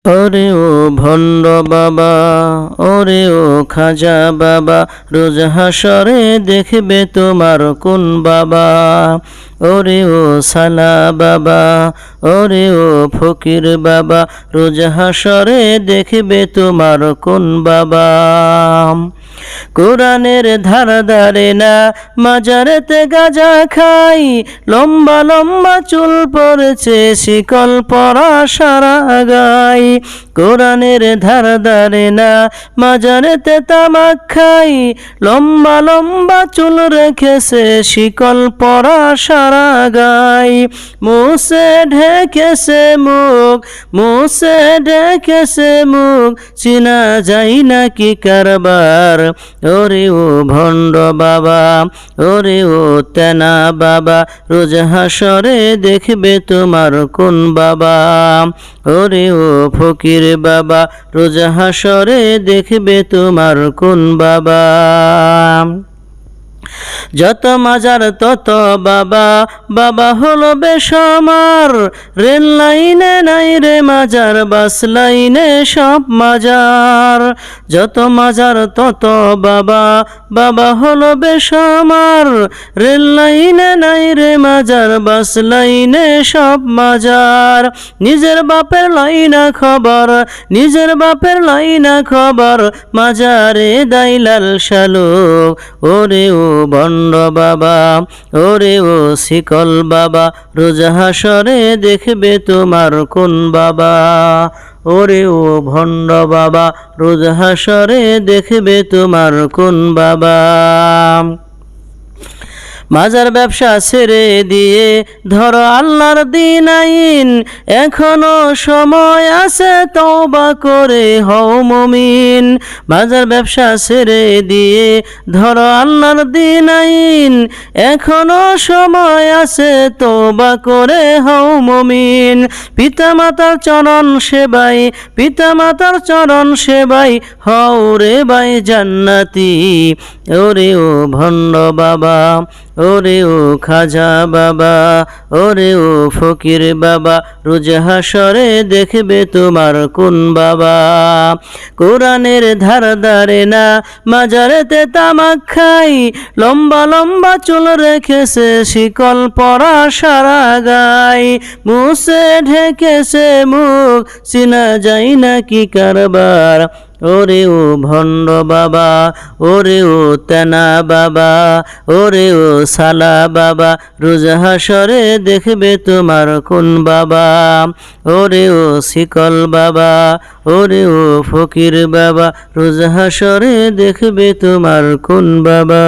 ওরে ও ভণ্ড বাবা, ওরে ও খাজা বাবা, রোজ হাসরে দেখবে তোমার কোন বাবা। ওরে ও সালা বাবা, ওরে ও ফকির বাবা, রোজ হাসরে দেখবে তোমার কোন বাবা। কোরআনের ধারা ধারে না মাজারেতে গাঁজা খাই, লম্বা লম্বা চুল পড়েছে শিকল পরা সারা গাই। কোরআনের ধারা ধারে না মাজারেতে তামাক খাই, লম্বা লম্বা চুল রেখেছে শিকল পরা সারা গাই। মুছে ঢেকেছে মুখ, মুছে ঢেকেছে মুখ, চিনা যায় নাকি কারবার। ওরে ও ভণ্ড বাবা, ওরে ও তেনা বাবা, রোজ হাসরে দেখবে তোমার কোন বাবা। ওরে ও ফকির বাবা, রোজ হাসরে দেখবে তোমার কোন বাবা। যত মাজার তত বাবা, বাবা হলো বেসমার। রেল লাইনে নাই রে মাজার, বাস লাইনে সব মাজার। যত মাজার তত বাবা, বাবা হলো বেসমার। রেল লাইনে নাই রে মাজার, বাস লাইনে সব মাজার। নিজের বাপের লাইনা খবর, নিজের বাপের লাইনা খবর, মাজারে দাইলাল শালুক। ওরে ও ভণ্ড বাবা, ওরে ও শিকল বাবা, রোজ হাসরে দেখবে তোমার কোন বাবা। ওরে ও ভণ্ড বাবা, রোজ হাসরে দেখবে তোমার কোন বাবা। মাজার ব্যবসা ছেড়ে দিয়ে ধরো আল্লাহর দিন আইন, এখনো সময় আছে তওবা করে হও মুমিন। মাজার ব্যবসা ছেড়ে দিয়ে ধরো আল্লাহর দিন আইন, এখনো সময় আছে তওবা করে হও মুমিন। পিতা মাতার চরণ সেবাই, পিতা মাতার চরণ সেবাই, হও রে ভাই জান্নাতি। ওরে ও ভণ্ড বাবা, ওরে ও খাজা বাবা, ওরে ও ফকির বাবা, রোজ হাসরে দেখবে তোমার কোন বাবা। কোরআনের ধার ধারে না মাজারেতে তামাক খাই, লম্বা লম্বা চুল রেখেছে শিকল পরা সারা গাই। মুছে ঢেকেছে মুখ, চিনা যায় নাকি কারবার। ওরে ও ভণ্ড বাবা, ওরে ও তেনা বাবা, ওরে ও সালা বাবা, রোজ হাসরে দেখবে তোমার কোন বাবা। ওরে ও শিকল বাবা, ওরে ও ফকির বাবা, রোজ হাসরে দেখবে তোমার কোন বাবা।